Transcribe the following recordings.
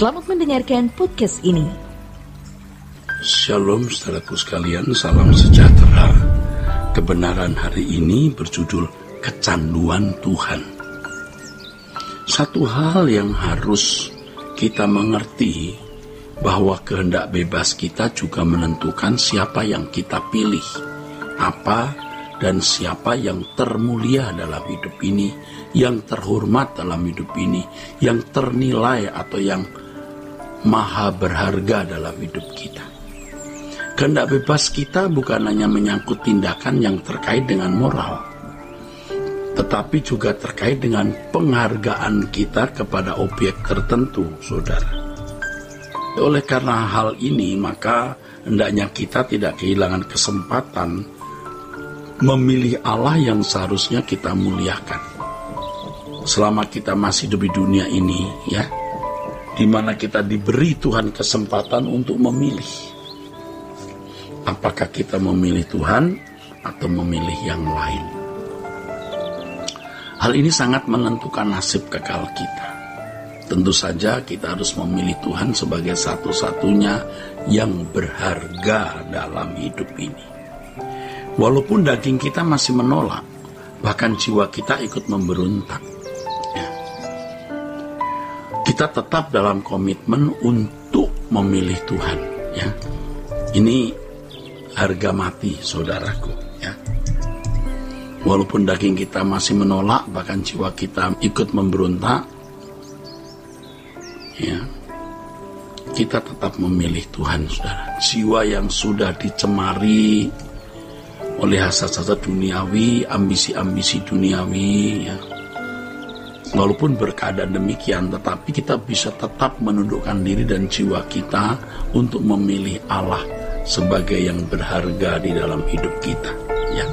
Selamat mendengarkan podcast ini. Shalom saudaraku sekalian, salam sejahtera. Kebenaran hari ini berjudul Kecanduan Tuhan. Satu hal yang harus kita mengerti, bahwa kehendak bebas kita juga menentukan siapa yang kita pilih, apa dan siapa yang termulia dalam hidup ini, yang terhormat dalam hidup ini, yang ternilai atau yang maha berharga dalam hidup kita. Kehendak bebas kita bukan hanya menyangkut tindakan yang terkait dengan moral, tetapi juga terkait dengan penghargaan kita kepada objek tertentu, saudara. Oleh karena hal ini, maka hendaknya kita tidak kehilangan kesempatan memilih Allah yang seharusnya kita muliakan. Selama kita masih di dunia ini, ya, di mana kita diberi Tuhan kesempatan untuk memilih. Apakah kita memilih Tuhan atau memilih yang lain? Hal ini sangat menentukan nasib kekal kita. Tentu saja kita harus memilih Tuhan sebagai satu-satunya yang berharga dalam hidup ini. Walaupun daging kita masih menolak, bahkan jiwa kita ikut memberontak, ya, kita tetap dalam komitmen untuk memilih Tuhan. Ya. Ini harga mati, saudaraku. Ya. Walaupun daging kita masih menolak, bahkan jiwa kita ikut memberontak, ya, kita tetap memilih Tuhan, saudara. Jiwa yang sudah dicemari oleh hasrat-hasrat duniawi, ambisi-ambisi duniawi, ya. Walaupun berkeadaan demikian, tetapi kita bisa tetap menundukkan diri dan jiwa kita untuk memilih Allah sebagai yang berharga di dalam hidup kita, ya.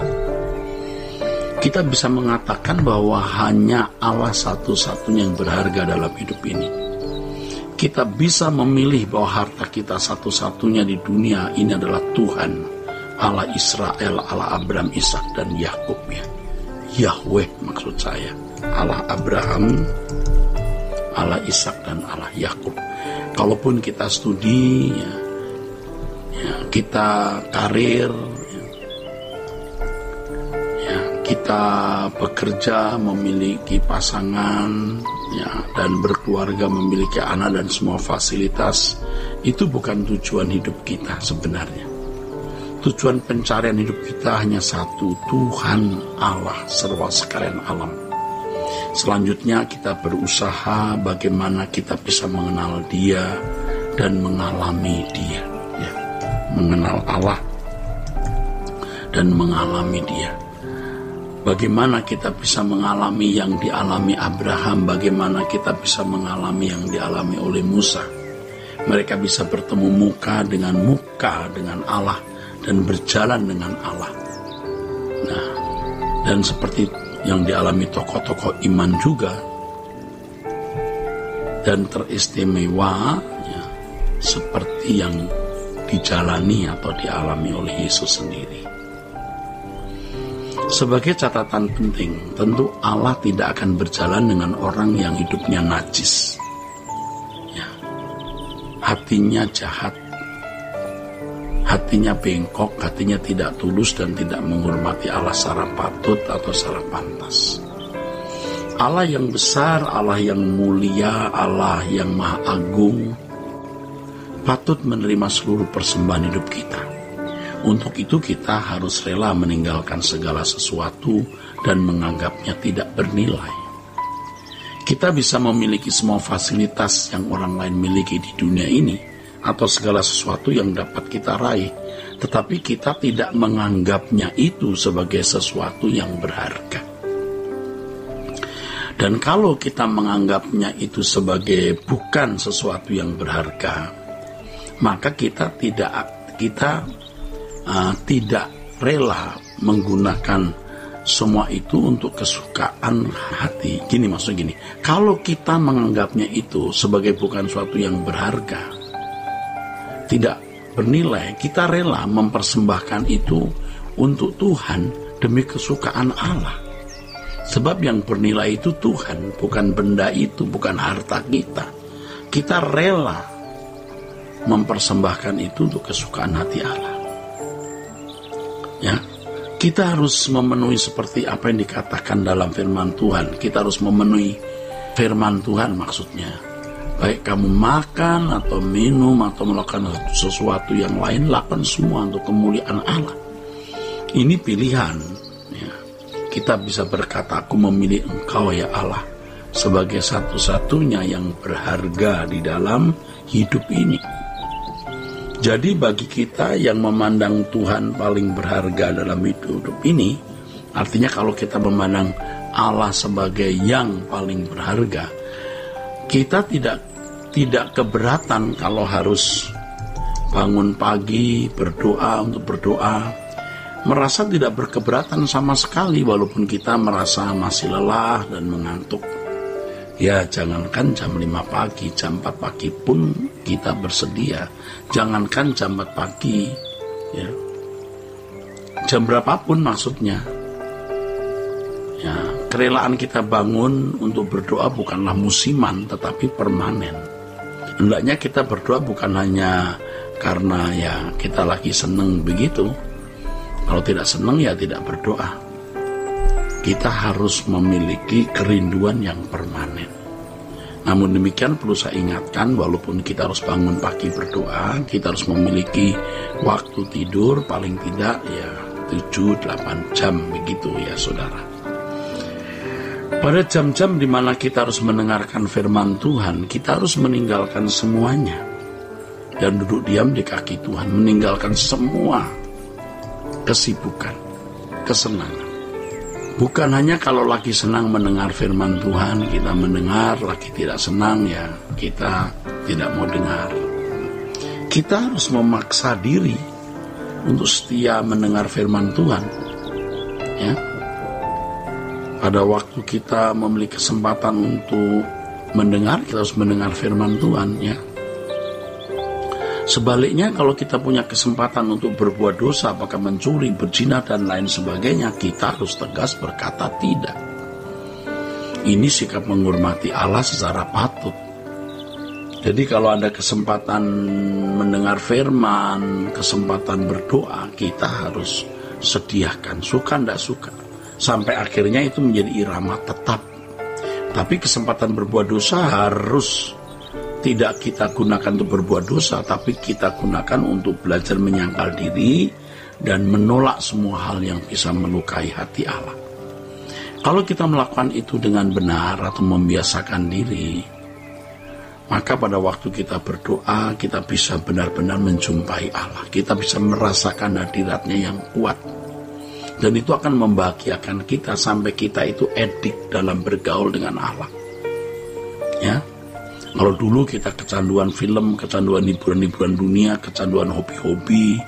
Kita bisa mengatakan bahwa hanya Allah satu-satunya yang berharga dalam hidup ini. Kita bisa memilih bahwa harta kita satu-satunya di dunia ini adalah Tuhan, Allah Israel, Allah Abraham, Ishak dan Yakub, ya. Yahweh maksud saya, Allah Abraham, Allah Ishak dan Allah Yakub. Kalaupun kita studi, ya, kita karir, ya, kita bekerja, memiliki pasangan, ya, dan berkeluarga, memiliki anak dan semua fasilitas, itu bukan tujuan hidup kita sebenarnya. Tujuan pencarian hidup kita hanya satu, Tuhan Allah serba sekalian alam. Selanjutnya kita berusaha bagaimana kita bisa mengenal Dia dan mengalami Dia, ya. Mengenal Allah dan mengalami Dia. Bagaimana kita bisa mengalami yang dialami Abraham, bagaimana kita bisa mengalami yang dialami oleh Musa. Mereka bisa bertemu muka dengan Allah dan berjalan dengan Allah. Nah, dan seperti yang dialami tokoh-tokoh iman juga, dan teristimewa, ya, seperti yang dijalani atau dialami oleh Yesus sendiri. Sebagai catatan penting, tentu Allah tidak akan berjalan dengan orang yang hidupnya najis, ya, hatinya jahat, hatinya bengkok, hatinya tidak tulus dan tidak menghormati Allah secara patut atau secara pantas. Allah yang besar, Allah yang mulia, Allah yang maha agung patut menerima seluruh persembahan hidup kita. Untuk itu kita harus rela meninggalkan segala sesuatu dan menganggapnya tidak bernilai. Kita bisa memiliki semua fasilitas yang orang lain miliki di dunia ini, atau segala sesuatu yang dapat kita raih, tetapi kita tidak menganggapnya itu sebagai sesuatu yang berharga. Dan kalau kita menganggapnya itu sebagai bukan sesuatu yang berharga, maka kita tidak rela menggunakan semua itu untuk kesukaan hati. Maksud gini, kalau kita menganggapnya itu sebagai bukan sesuatu yang berharga, tidak bernilai, kita rela mempersembahkan itu untuk Tuhan demi kesukaan Allah. Sebab yang bernilai itu Tuhan, bukan benda itu, bukan harta kita. kita rela mempersembahkan itu untuk kesukaan hati Allah. Ya, kita harus memenuhi seperti apa yang dikatakan dalam firman Tuhan. Kita harus memenuhi firman Tuhan, maksudnya baik kamu makan atau minum atau melakukan sesuatu yang lain, lakukan semua untuk kemuliaan Allah. Ini pilihan ya. Kita bisa berkata, aku memilih Engkau ya Allah sebagai satu-satunya yang berharga di dalam hidup ini. Jadi bagi kita yang memandang Tuhan paling berharga dalam hidup ini, artinya kalau kita memandang Allah sebagai yang paling berharga, kita tidak keberatan kalau harus bangun pagi berdoa untuk berdoa, merasa tidak berkeberatan sama sekali walaupun kita merasa masih lelah dan mengantuk. Ya, jangankan jam 5 pagi, jam 4 pagi pun kita bersedia. Jangankan jam 4 pagi, ya, jam berapapun maksudnya. Ya, kerelaan kita bangun untuk berdoa bukanlah musiman, tetapi permanen. Hendaknya kita berdoa bukan hanya karena ya kita lagi seneng begitu. Kalau tidak seneng ya tidak berdoa. Kita harus memiliki kerinduan yang permanen. Namun demikian perlu saya ingatkan, walaupun kita harus bangun pagi berdoa, kita harus memiliki waktu tidur paling tidak ya 7-8 jam begitu ya saudara. Pada jam-jam di mana kita harus mendengarkan firman Tuhan, kita harus meninggalkan semuanya dan duduk diam di kaki Tuhan, meninggalkan semua kesibukan, kesenangan. Bukan hanya kalau lagi senang mendengar firman Tuhan, kita mendengar, lagi tidak senang ya kita tidak mau dengar. Kita harus memaksa diri untuk setia mendengar firman Tuhan. Ya. Pada waktu kita memiliki kesempatan untuk mendengar, kita harus mendengar firman Tuhan ya. Sebaliknya kalau kita punya kesempatan untuk berbuat dosa, apakah mencuri, berzina dan lain sebagainya, kita harus tegas berkata tidak. Ini sikap menghormati Allah secara patut. Jadi kalau ada kesempatan mendengar firman, kesempatan berdoa, kita harus sediakan, suka tidak suka. Sampai akhirnya itu menjadi irama tetap. Tapi kesempatan berbuat dosa harus tidak kita gunakan untuk berbuat dosa, tapi kita gunakan untuk belajar menyangkal diri dan menolak semua hal yang bisa melukai hati Allah. Kalau kita melakukan itu dengan benar atau membiasakan diri, maka pada waktu kita berdoa, kita bisa benar-benar menjumpai Allah. Kita bisa merasakan hadiratnya yang kuat. Dan itu akan membahagiakan kita sampai kita itu edik dalam bergaul dengan Allah. Ya. Kalau dulu kita kecanduan film, kecanduan hiburan-hiburan dunia, kecanduan hobi-hobi,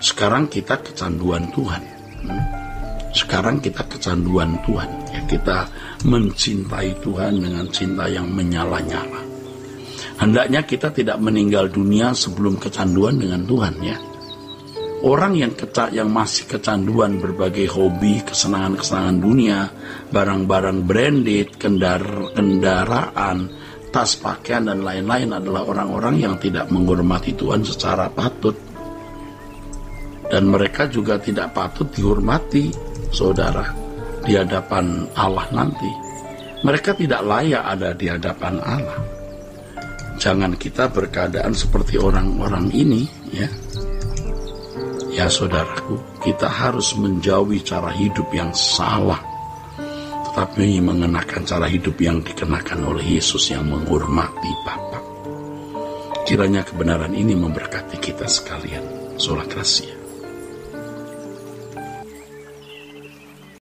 sekarang kita kecanduan Tuhan. Sekarang kita kecanduan Tuhan. Ya, kita mencintai Tuhan dengan cinta yang menyala-nyala. Hendaknya kita tidak meninggal dunia sebelum kecanduan dengan Tuhan ya. Orang yang masih kecanduan berbagai hobi, kesenangan-kesenangan dunia, barang-barang branded, kendaraan, tas pakaian dan lain-lain adalah orang-orang yang tidak menghormati Tuhan secara patut. Dan mereka juga tidak patut dihormati, saudara, di hadapan Allah nanti. Mereka tidak layak ada di hadapan Allah. Jangan kita berkeadaan seperti orang-orang ini, ya. Ya saudaraku, kita harus menjauhi cara hidup yang salah, tetapi mengenakan cara hidup yang dikenakan oleh Yesus yang menghormati Bapa. Kiranya kebenaran ini memberkati kita sekalian. Sola Gracia.